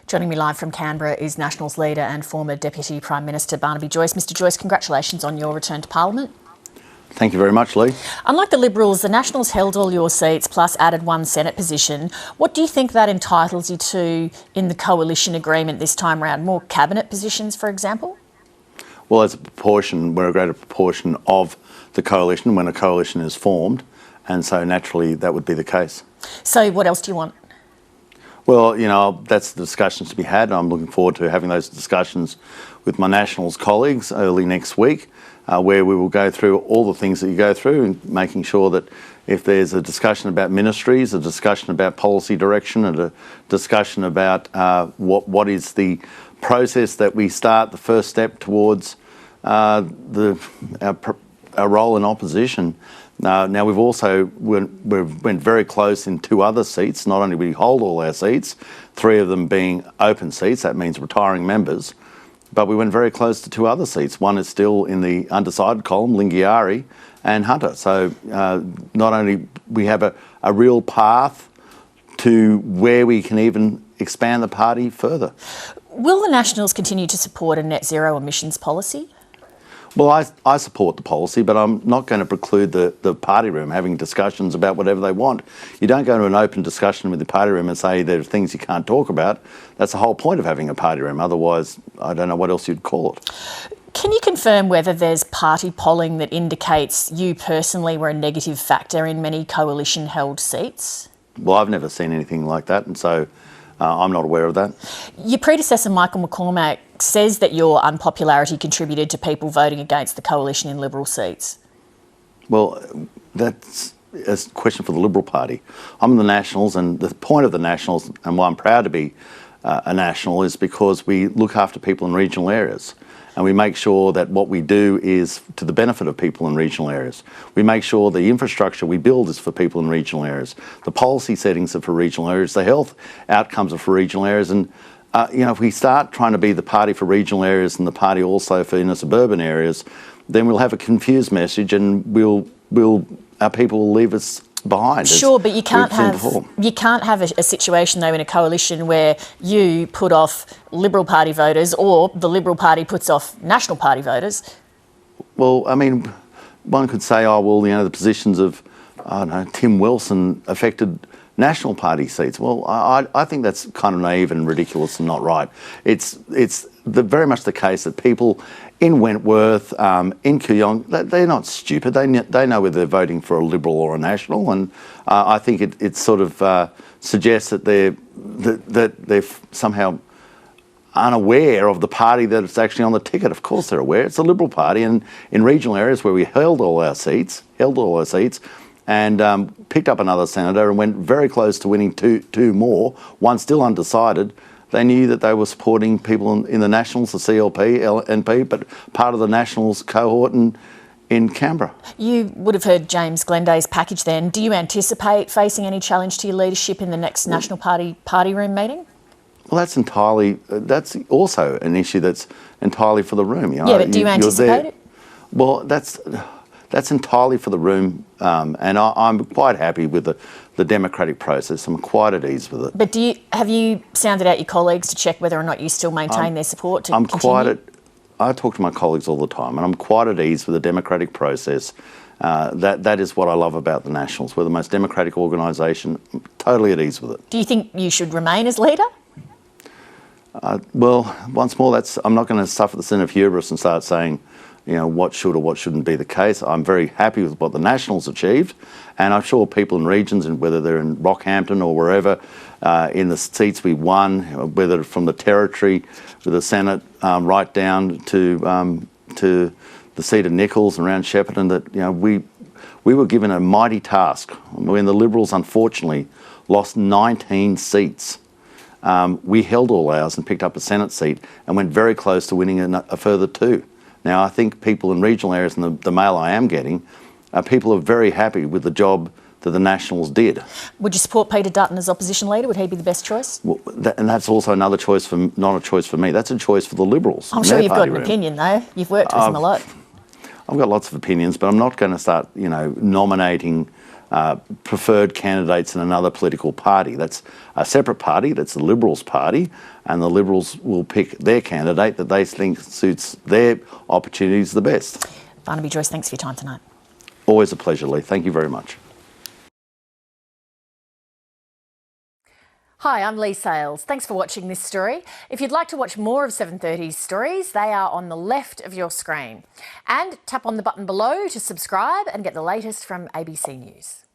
Joining me live from Canberra is Nationals leader and former Deputy Prime Minister Barnaby Joyce. Mr Joyce, congratulations on your return to Parliament. Thank you very much, Leigh. Unlike the Liberals, the Nationals held all your seats plus added one Senate position. What do you think that entitles you to in the coalition agreement this time around? More cabinet positions, for example? Well, as a proportion, we're a greater proportion of the coalition when a coalition is formed, and so naturally that would be the case. So what else do you want? Well, you know, that's the discussions to be had. I'm looking forward to having those discussions with my Nationals colleagues early next week, where we will go through all the things that you go through and making sure that if there's a discussion about ministries, a discussion about policy direction, and a discussion about what is the process that we start, the first step towards our role in opposition. Now we've also went very close in two other seats. Not only do we hold all our seats, three of them being open seats, that means retiring members, but we went very close to two other seats. One is still in the undecided column, Lingiari and Hunter. So not only we have a real path to where we can even expand the party further. Will the Nationals continue to support a net zero emissions policy? Well, I support the policy, but I'm not going to preclude the party room having discussions about whatever they want. You don't go to an open discussion with the party room and say there are things you can't talk about. That's the whole point of having a party room. Otherwise, I don't know what else you'd call it. Can you confirm whether there's party polling that indicates you personally were a negative factor in many coalition-held seats? Well, I've never seen anything like that, and so I'm not aware of that. Your predecessor, Michael McCormack, says that your unpopularity contributed to people voting against the coalition in Liberal seats. Well, that's a question for the Liberal Party. I'm the Nationals, and the point of the Nationals, and why I'm proud to be a National, is because we look after people in regional areas. And we make sure that what we do is to the benefit of people in regional areas. We make sure the infrastructure we build is for people in regional areas. The policy settings are for regional areas. The health outcomes are for regional areas. And, you know, if we start trying to be the party for regional areas and the party also for inner suburban areas, then we'll have a confused message and our people will leave us behind. Sure, but you can't have a situation though in a coalition where you put off Liberal Party voters or the Liberal Party puts off National Party voters. Well, I mean, one could say, oh, well, you know, the positions of, I don't know, Tim Wilson affected National Party seats. Well, I think that's kind of naive and ridiculous and not right. It's very much the case that people in Wentworth, in Kooyong, they're not stupid. They know whether they're voting for a Liberal or a National, and I think it sort of suggests that they're somehow unaware of the party that it's actually on the ticket. Of course they're aware. It's the Liberal Party, and in regional areas where we held all our seats, and picked up another senator and went very close to winning two more, one still undecided. They knew that they were supporting people in the Nationals, the CLP, LNP, but part of the Nationals cohort in Canberra. You would have heard James Glenday's package then. Do you anticipate facing any challenge to your leadership in the next National Party room meeting? Well, that's also an issue that's entirely for the room. You know? Yeah, but do you anticipate it? Well, that's entirely for the room, and I'm quite happy with the democratic process. I'm quite at ease with it. But have you sounded out your colleagues to check whether or not you still maintain their support to continue? I talk to my colleagues all the time, and I'm quite at ease with the democratic process. That is what I love about the Nationals. We're the most democratic organisation. I'm totally at ease with it. Do you think you should remain as leader? Well, once more, I'm not going to suffer the sin of hubris and start saying, you know, what should or what shouldn't be the case. I'm very happy with what the Nationals achieved, and I'm sure people in regions, and whether they're in Rockhampton or wherever, in the seats we won, whether from the Territory, with the Senate, right down to the seat of Nichols and around Shepparton, that, you know, we were given a mighty task. When the Liberals, unfortunately, lost 19 seats, we held all ours and picked up a Senate seat and went very close to winning a further two. Now, I think people in regional areas, and the mail I am getting, people are very happy with the job that the Nationals did. Would you support Peter Dutton as opposition leader? Would he be the best choice? Well, and that's also another choice not a choice for me. That's a choice for the Liberals. I'm sure you've got an opinion, though. You've worked with them a lot. I've got lots of opinions, but I'm not going to start, you know, nominating preferred candidates in another political party. That's a separate party, that's the Liberals Party, and the Liberals will pick their candidate that they think suits their opportunities the best. Barnaby Joyce, thanks for your time tonight. Always a pleasure, Leigh. Thank you very much. Hi, I'm Leigh Sales. Thanks for watching this story. If you'd like to watch more of 7:30's stories, they are on the left of your screen. And tap on the button below to subscribe and get the latest from ABC News.